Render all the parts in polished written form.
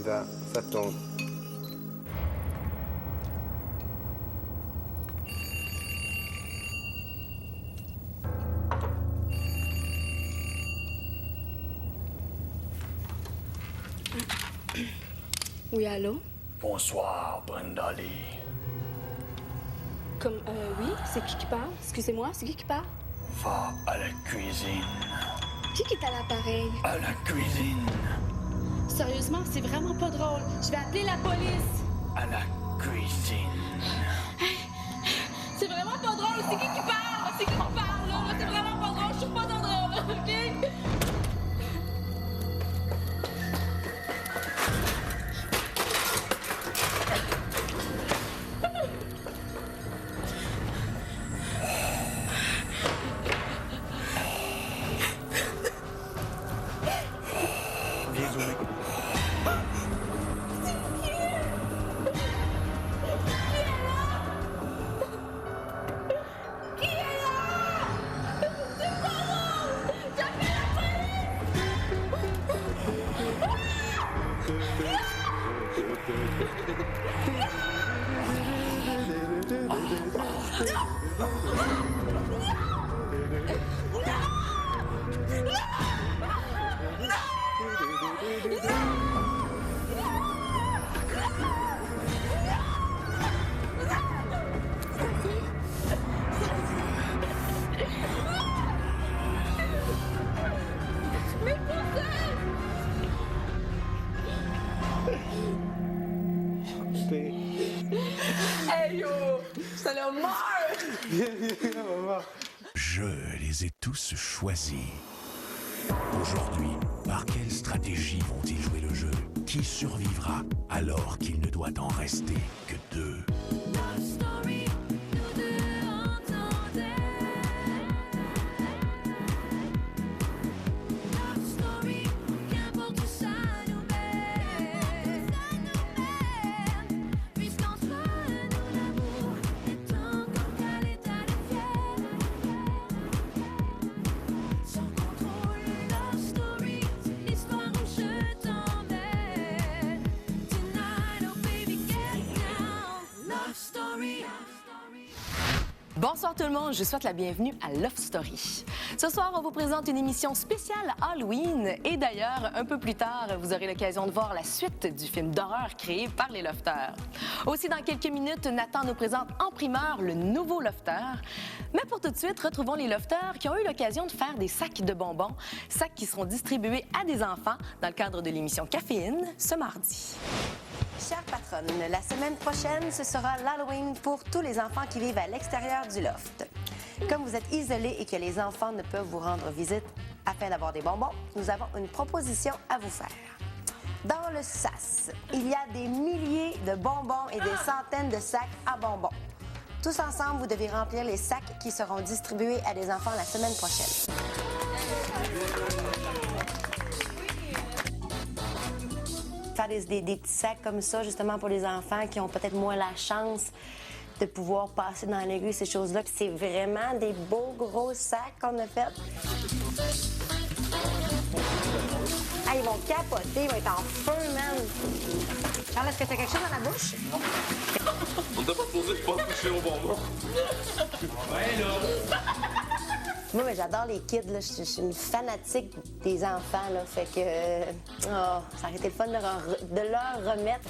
va, ça tourne. Oui, allô? Bonsoir, Brenda Lee. Oui, c'est qui parle? Excusez-moi, c'est qui parle? Va à la cuisine. Qui est à l'appareil? À la cuisine. Sérieusement, c'est vraiment pas drôle. Je vais appeler la police. À la cuisine. C'est vraiment pas drôle. C'est qui parle? C'est qui parle, là? C'est vraiment pas drôle. Je suis pas dans drôle, OK? Viens zoomer. Hey yo! Ça le meurt! Je les ai tous choisis. Aujourd'hui, par quelle stratégie vont-ils jouer le jeu? Qui survivra alors qu'il ne doit en rester que deux? Bonsoir tout le monde, je souhaite la bienvenue à Love Story. Ce soir, on vous présente une émission spéciale Halloween et d'ailleurs, un peu plus tard, vous aurez l'occasion de voir la suite du film d'horreur créé par les Lofters. Aussi, dans quelques minutes, Nathan nous présente en primeur le nouveau Lofter. Mais pour tout de suite, retrouvons les Lofters qui ont eu l'occasion de faire des sacs de bonbons, sacs qui seront distribués à des enfants dans le cadre de l'émission Caféine ce mardi. Chère patronne, la semaine prochaine, ce sera l'Halloween pour tous les enfants qui vivent à l'extérieur du loft. Comme vous êtes isolés et que les enfants ne peuvent vous rendre visite afin d'avoir des bonbons, nous avons une proposition à vous faire. Dans le SAS, il y a des milliers de bonbons et des centaines de sacs à bonbons. Tous ensemble, vous devez remplir les sacs qui seront distribués à des enfants la semaine prochaine. Faire des petits sacs comme ça, justement, pour les enfants qui ont peut-être moins la chance de pouvoir passer dans les rues, ces choses-là. C'est vraiment des beaux gros sacs qu'on a faits. Ah, ils vont capoter, ils vont être en feu, man. Charles, est-ce que tu as quelque chose dans la bouche? On t'a pas posé de pas toucher au bonbon. Ouais, là. Moi, mais j'adore les kids, là. Je suis une fanatique des enfants, là. Fait que... ça aurait été le fun de leur remettre.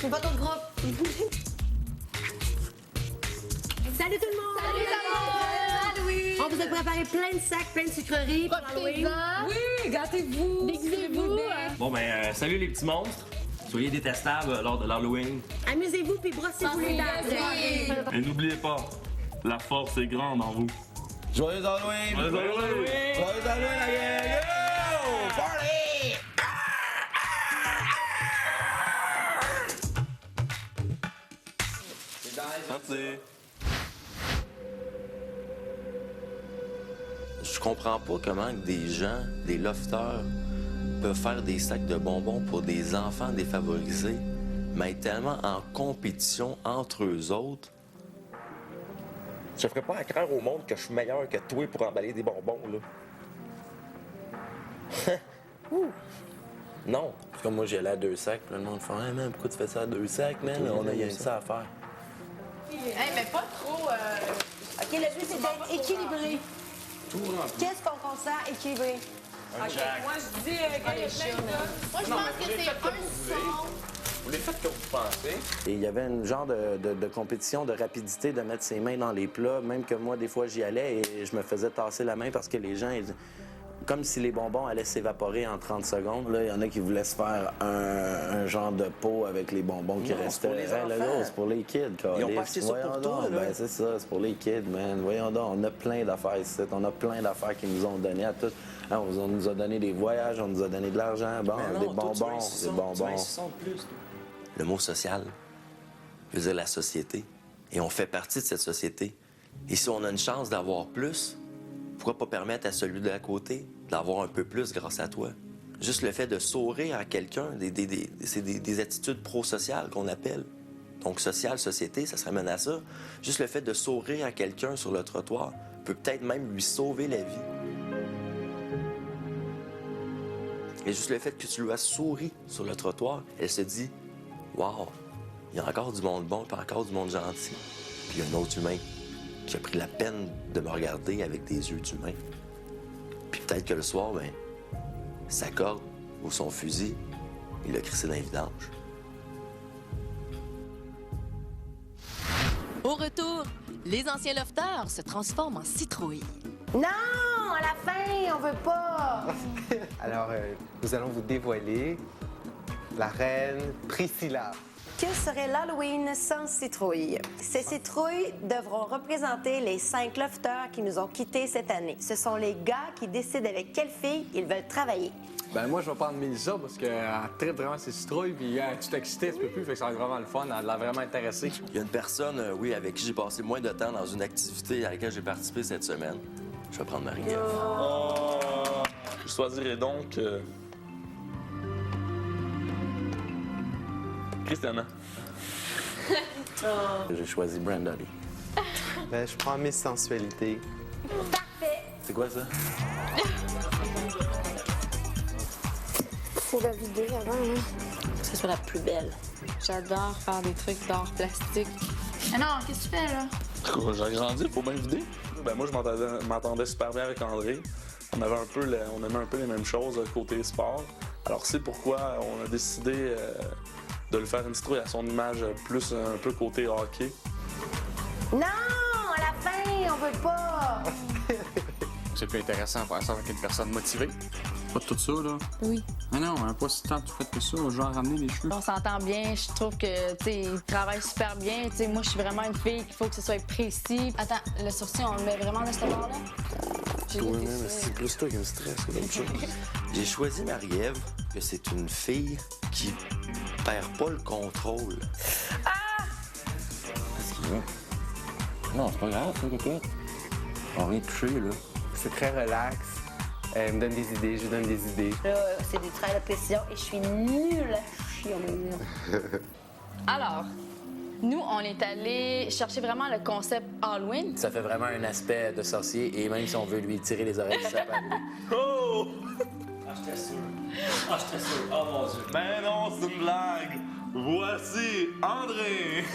Une photo de groupe. Salut tout le monde! Salut tout le monde! Halloween! On vous a préparé plein de sacs, plein de sucreries pour Halloween. Oui, gâtez-vous! Déguisez-vous! Bon, ben, salut les petits monstres. Soyez détestables lors de l'Halloween. Amusez-vous puis brossez-vous les dents. Et n'oubliez pas, la force est grande en vous. Joyeux Halloween! Joyeux Halloween! Joyeux Halloween, la gang! Yo! Party! Merci. Je comprends pas comment des gens, des lofters, peuvent faire des sacs de bonbons pour des enfants défavorisés, mais être tellement en compétition entre eux autres. Je ferais pas croire au monde que je suis meilleur que toi pour emballer des bonbons, là. Ouh. Non. C'est comme moi, j'y allais à 2 sacs, puis le monde fait « Hey, man, pourquoi tu fais ça à 2 sacs, man? On a rien ça à faire. » Hey, mais pas trop. OK, le but, c'est d'être équilibré. Qu'est-ce qu'on considère équilibré? Ok, moi, je dis, gars, il y a plein de gars. Moi, je pense que c'est un son. Vous les faites comme vous pensez. Et il y avait une genre de compétition de rapidité de mettre ses mains dans les plats, même que moi, des fois, j'y allais et je me faisais tasser la main parce que les gens, comme si les bonbons allaient s'évaporer en 30 secondes. Là, il y en a qui voulaient se faire un genre de pot avec les bonbons qui restaient. C'est pour les Hey, là, enfants. c'est pour les kids, Ils ont pas acheté ça pour toi, là. Ben, c'est ça, c'est pour les kids, man. Voyons donc, on a plein d'affaires ici. On a plein d'affaires qu'ils nous ont données à tous. Hein, on nous a donné des voyages, on nous a donné de l'argent, bon, Mais non, des toi, tu bonbons, veux un des sisson, bonbons. tu veux un sisson de plus. Le mot social veut dire la société. Et on fait partie de cette société. Et si on a une chance d'avoir plus, pourquoi pas permettre à celui de l'à côté d'avoir un peu plus grâce à toi? Juste le fait de sourire à quelqu'un, c'est des attitudes pro-sociales qu'on appelle. Donc, social, société, ça se ramène à ça. Juste le fait de sourire à quelqu'un sur le trottoir peut peut-être même lui sauver la vie. Et juste le fait que tu lui as souri sur le trottoir, elle se dit « Wow, il y a encore du monde bon, puis encore du monde gentil. » Puis il y a un autre humain qui a pris la peine de me regarder avec des yeux d'humain. Puis peut-être que le soir, ben, sa corde ou son fusil, il l'a crissé dans les vidanges. Au retour, les anciens lofters se transforment en citrouilles. Non! À la fin, on veut pas! Alors, nous allons vous dévoiler la reine Priscilla. Que serait l'Halloween sans citrouilles? Ces citrouilles devront représenter les 5 lofters qui nous ont quittés cette année. Ce sont les gars qui décident avec quelle fille ils veulent travailler. Ben moi, je vais prendre Mélissa parce qu'elle tripe vraiment ses citrouilles, puis tu t'excites, tu peux plus, fait que ça va être vraiment le fun, elle a l'air vraiment intéressée. Il y a une personne, oui, avec qui j'ai passé moins de temps dans une activité à laquelle j'ai participé cette semaine. Je vais prendre Marie-Ève. Oh. Je choisirais donc... Christiana. J'ai choisi Brenda Lee. Ben, je prends Miss Sensualité. Parfait! C'est quoi ça? Faut la vider avant, hein. Que ce soit la plus belle. J'adore faire des trucs d'art plastique. Ah non, qu'est-ce que tu fais, là? J'ai grandi, faut bien vider. Ben moi, je m'entendais super bien avec André. On aimait un peu les mêmes choses côté sport. Alors c'est pourquoi on a décidé de le faire une citrouille à son image plus un peu côté hockey. Non! À la fin, on veut pas! C'est plus intéressant de faire ça avec une personne motivée. Pas tout ça, là. Oui. Mais non, pas si tant tout fait que ça, genre ramener les cheveux. On s'entend bien, je trouve que, tu sais, il travaille super bien. Tu sais, moi, je suis vraiment une fille qu'il faut que ce soit précis. Attends, le sourcil, on le met vraiment de ce bord-là? Oui, mais c'est plus toi qui me stresse que d'autres choses. J'ai choisi Marie-Ève, que c'est une fille qui perd pas le contrôle. Ah! Qu'est-ce qu'il y a? Non, c'est pas grave, ça, cocotte. On vient de toucher, là. C'est très relax. Elle me donne des idées, je lui donne des idées. Là, c'est du travail de précision et je suis nulle à chier en même temps. Alors, nous, on est allé chercher vraiment le concept Halloween. Ça fait vraiment un aspect de sorcier, et même si on veut lui tirer les oreilles, ça peut arriver. Oh! Ah, j'étais sûr. Ah, j'étais sûr. Oh mon Dieu. Ben non, c'est une blague! Voici André!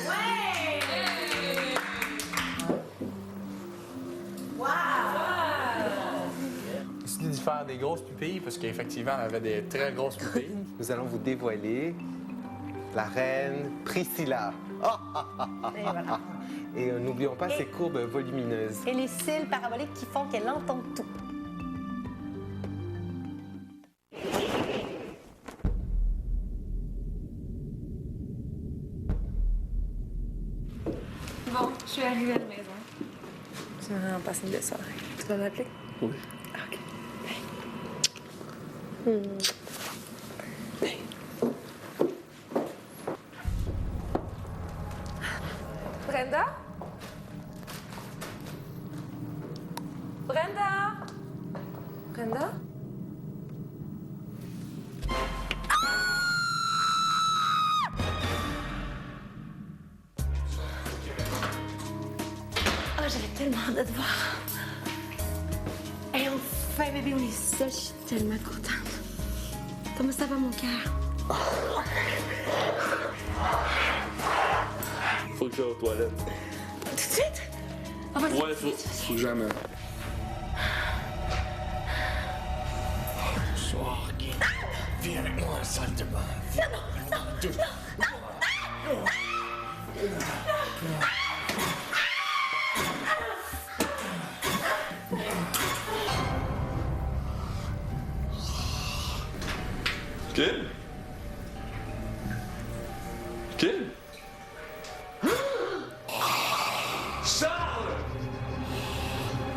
J'ai décidé d'y faire des grosses pupilles parce qu'effectivement, elle avait des très grosses pupilles. Nous allons vous dévoiler la reine Priscilla. Et voilà. Et n'oublions pas ses courbes volumineuses. Et les cils paraboliques qui font qu'elle entend tout. Bon, je suis arrivée à la maison. C'est vraiment pas signe de soirée. Tu vas m'appeler? Oui. OK. Brenda? Brenda? Brenda? tellement hâte de te voir. Hey, enfin, bébé, on est seul. Je suis tellement contente. Comment ça va, mon cœur? Faut que j'aille aux toilettes. Tout de suite? Ah, vas-y. Ouais, faut que jamais. Bonsoir, Guy. Viens avec moi à la salle de bain. Kim? Kim? Charles!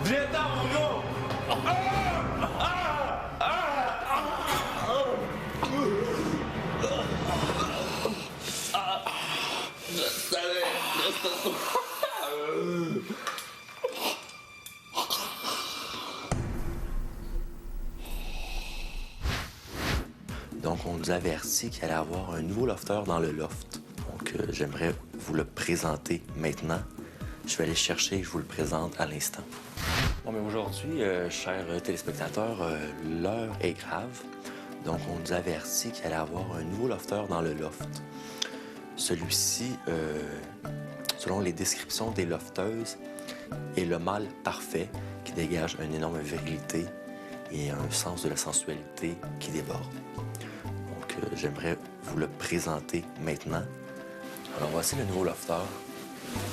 Viens-t'en, mon gars! Je savais! Donc, on nous avertit qu'il allait y avoir un nouveau lofteur dans le loft. Donc, j'aimerais vous le présenter maintenant. Je vais aller chercher et je vous le présente à l'instant. Bon, mais aujourd'hui, chers téléspectateurs, l'heure est grave. Donc, on nous avertit qu'il allait y avoir un nouveau lofteur dans le loft. Celui-ci, selon les descriptions des lofteuses, est le mâle parfait qui dégage une énorme virilité et un sens de la sensualité qui déborde. Donc, j'aimerais vous le présenter maintenant. Alors, voici le nouveau lofteur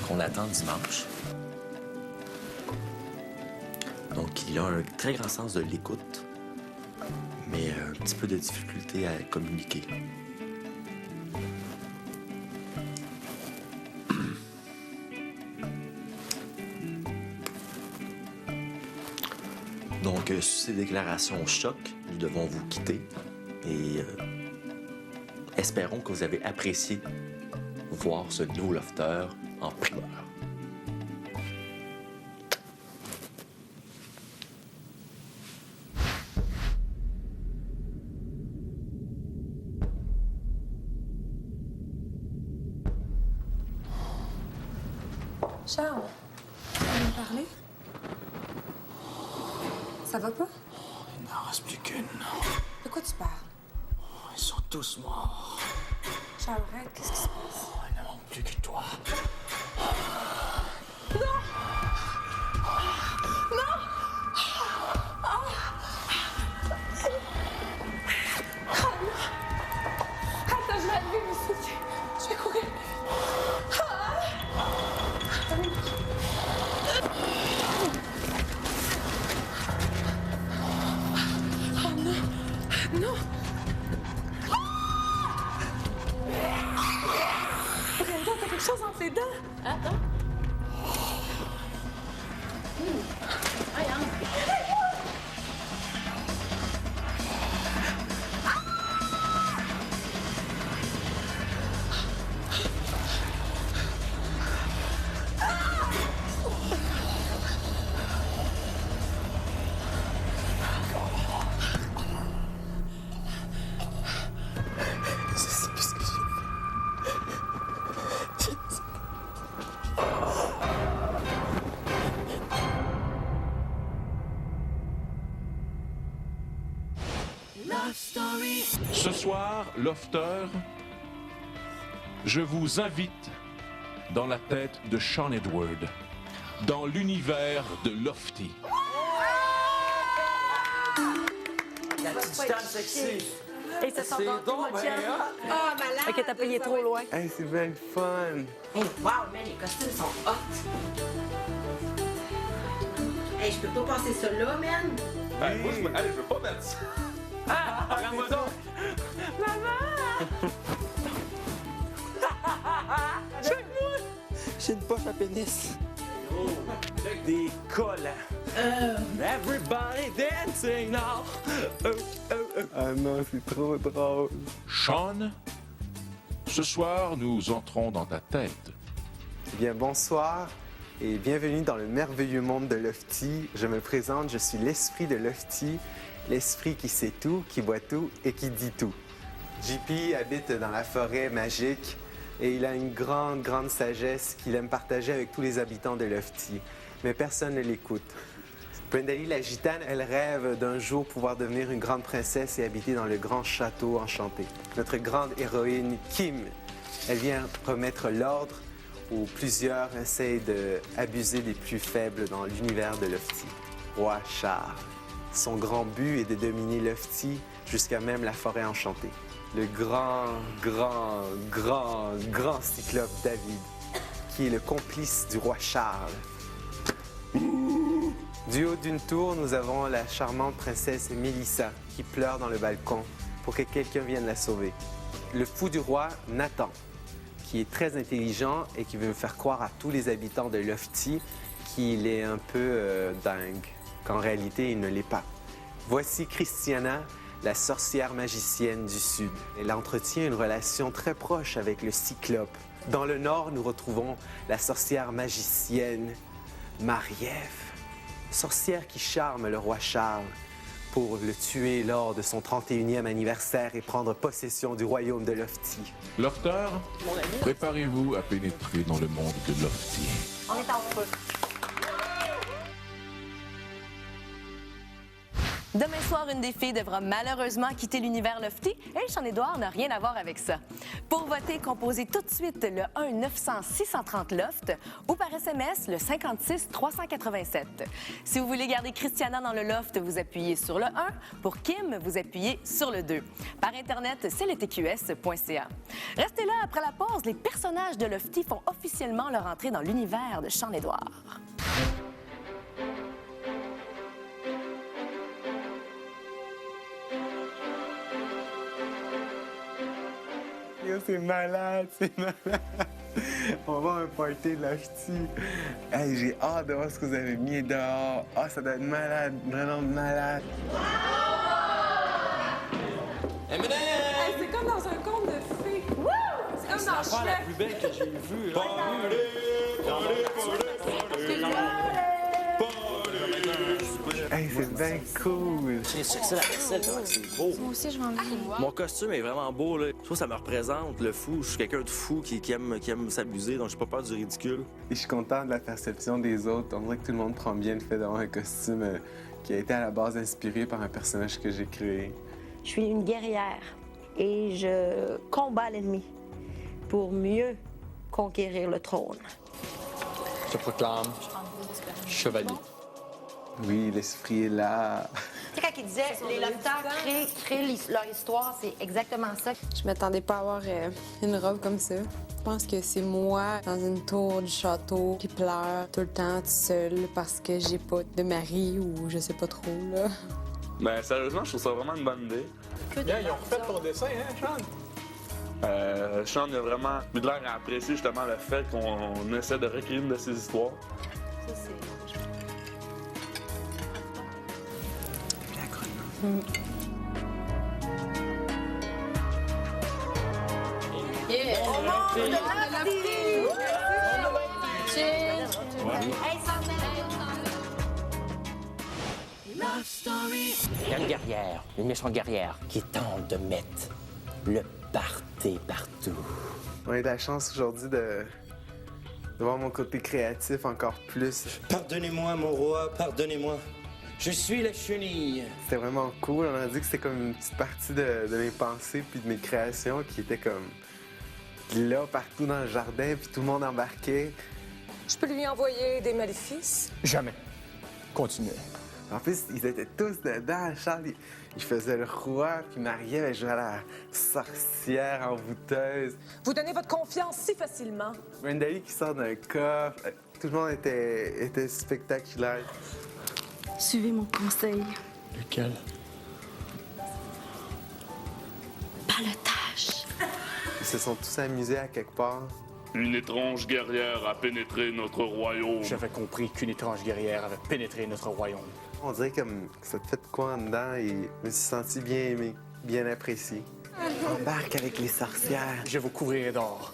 qu'on attend dimanche. Donc, il a un très grand sens de l'écoute, mais un petit peu de difficulté à communiquer. Donc, sur ces déclarations choc, nous devons vous quitter et espérons que vous avez apprécié voir ce nouveau lofteur en primeur. Charles, tu veux me parler? Ça va pas? Il n'en reste plus qu'une. De quoi tu parles? Ils sont tous morts. Charles, arrête, qu'est-ce qui se passe? Il ne manque plus que toi. Attends, je vais arriver ici. Je vais courir. Oh non! Non! Brenda, t'as quelque chose entre les dents? Attends. Ce soir, Lofter, je vous invite dans la tête de Sean Edward, dans l'univers de Lofty. La petite table sexy. Et ça sent encore donc bien, hein? Ah, malade! Ok, t'as payé trop loin. Hey, c'est bien le fun! Hey, wow, man, les costumes sont hot! Hey, je peux pas passer ça là, man! Hey, moi, je veux pas mettre ça. Ah! Regarde-moi donc! J'ai une poche à pénis. Oh, avec des collants. Everybody dancing now! Ah non, c'est trop drôle. Sean, ce soir, nous entrons dans ta tête. Eh bien, bonsoir et bienvenue dans le merveilleux monde de Lofty. Je me présente, je suis l'esprit de Lofty, l'esprit qui sait tout, qui voit tout et qui dit tout. JP habite dans la forêt magique et il a une grande sagesse qu'il aime partager avec tous les habitants de Lofty. mais personne ne l'écoute. Brendali la gitane, elle rêve d'un jour pouvoir devenir une grande princesse et habiter dans le grand château enchanté. Notre grande héroïne, Kim, elle vient remettre l'ordre où plusieurs essayent d'abuser des plus faibles dans l'univers de Lofty. Roi Charles. Son grand but est de dominer Lofty jusqu'à même la forêt enchantée. Le grand cyclope David, qui est le complice du roi Charles. Du haut d'une tour, nous avons la charmante princesse Mélissa qui pleure dans le balcon pour que quelqu'un vienne la sauver. Le fou du roi, Nathan, qui est très intelligent et qui veut faire croire à tous les habitants de Lofty qu'il est un peu dingue, qu'en réalité, il ne l'est pas. Voici Christiana, la sorcière magicienne du Sud. Elle entretient une relation très proche avec le Cyclope. Dans le Nord, nous retrouvons la sorcière magicienne Marie-Ève, sorcière qui charme le roi Charles pour le tuer lors de son 31e anniversaire et prendre possession du royaume de Lofty. Lofters, préparez-vous à pénétrer dans le monde de Lofty. On est en feu. Demain soir, une des filles devra malheureusement quitter l'univers Lofty et Jean-Édouard n'a rien à voir avec ça. Pour voter, composez tout de suite le 1-900-630-LOFT ou par SMS le 56-387. Si vous voulez garder Christiana dans le Loft, vous appuyez sur le 1. Pour Kim, vous appuyez sur le 2. Par Internet, c'est le tqs.ca. Restez là, après la pause, les personnages de Lofty font officiellement leur entrée dans l'univers de Jean-Édouard. C'est malade, c'est malade. On va à un party de Lofty. Hey, j'ai hâte de voir ce que vous avez mis dehors. Ah, ça doit être malade, vraiment malade. Hey, c'est comme dans un conte de fées. C'est comme dans Shrek. La plus belle que j'ai vue. Hey, c'est bien cool. C'est la vaisselle, comment c'est beau. Moi aussi, je vais enlever. Mon costume est vraiment beau, là. Je trouve que ça me représente, le fou. Je suis quelqu'un de fou qui aime s'amuser, donc j'ai pas peur du ridicule. Et je suis content de la perception des autres. On dirait que tout le monde prend bien le fait d'avoir un costume qui a été à la base inspiré par un personnage que j'ai créé. Je suis une guerrière et je combats l'ennemi pour mieux conquérir le trône. Je proclame chevalier. Oui, l'esprit est là. Tu sais, quand il disait les lofters créent leur histoire, c'est exactement ça. Je m'attendais pas à avoir une robe comme ça. Je pense que c'est moi dans une tour du château qui pleure tout le temps toute seule parce que j'ai pas de mari ou je sais pas trop, là. Ben, sérieusement, je trouve ça vraiment une bonne idée. Bien, ils ont refait ton dessin, hein, Sean? Sean a vraiment eu de l'air à apprécier justement le fait qu'on essaie de recréer une de ses histoires. Ça, c'est... Yeah! Au monde de Lofty! Cheers! Hey, Love Story. Il y a une guerrière, une méchante guerrière, qui tente de mettre le party partout. On a de la chance aujourd'hui de voir mon côté créatif encore plus. Pardonnez-moi, mon roi, pardonnez-moi. Je suis la chenille. C'était vraiment cool. On a dit que c'était comme une petite partie de mes pensées puis de mes créations qui étaient comme là, partout dans le jardin, puis tout le monde embarquait. Je peux lui envoyer des maléfices? Jamais. Continuez. En plus, ils étaient tous dedans. Charles, il faisait le roi, puis Marie-Ève, elle jouait à la sorcière envoûteuse. Vous donnez votre confiance si facilement. Brendali qui sort d'un coffre. Tout le monde était spectaculaire. Suivez mon conseil. Lequel? Balotage. Ils se sont tous amusés à quelque part. Une étrange guerrière a pénétré notre royaume. J'avais compris qu'une étrange guerrière avait pénétré notre royaume. On dirait comme que ça te fait de quoi en dedans et je me suis senti bien aimé, bien apprécié. Embarque avec les sorcières. Je vous couvrirai d'or.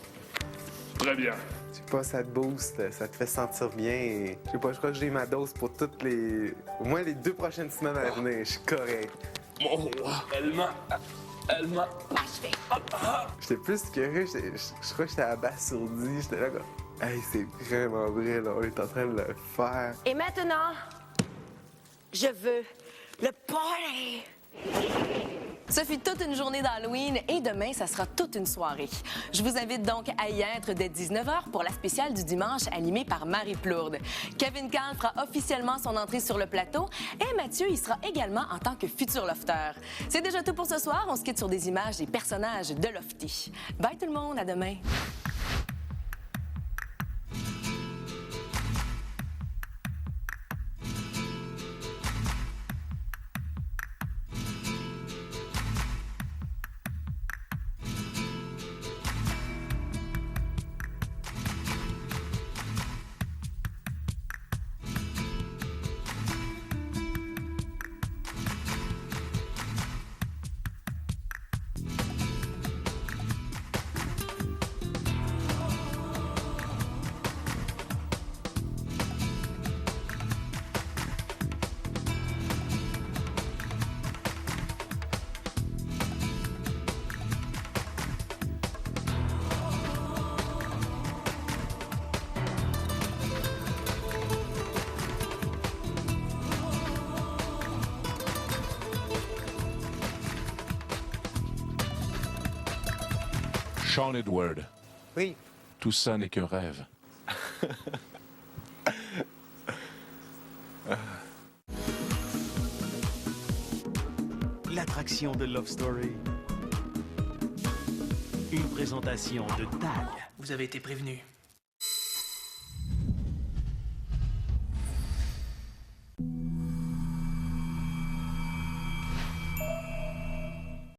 Très bien. Je sais pas, ça te booste, ça te fait sentir bien et je sais pas, je crois que j'ai ma dose pour toutes les... au moins les 2 prochaines semaines à venir. Je suis correct. Mon roi, elle m'a... J'étais plus curieux, je crois que j'étais abasourdi, j'étais là comme... Hey, c'est vraiment vrai, là. On est en train de le faire. Et maintenant, je veux le party! Ce fut toute une journée d'Halloween et demain, ça sera toute une soirée. Je vous invite donc à y être dès 19h pour la spéciale du dimanche animée par Marie Plourde. Kevin Kahn fera officiellement son entrée sur le plateau et Mathieu y sera également en tant que futur lofteur. C'est déjà tout pour ce soir. On se quitte sur des images des personnages de Lofty. Bye tout le monde, à demain. Sean Edward. Oui. Tout ça n'est qu'un rêve. L'attraction de Love Story. Une présentation de TAG. Vous avez été prévenu.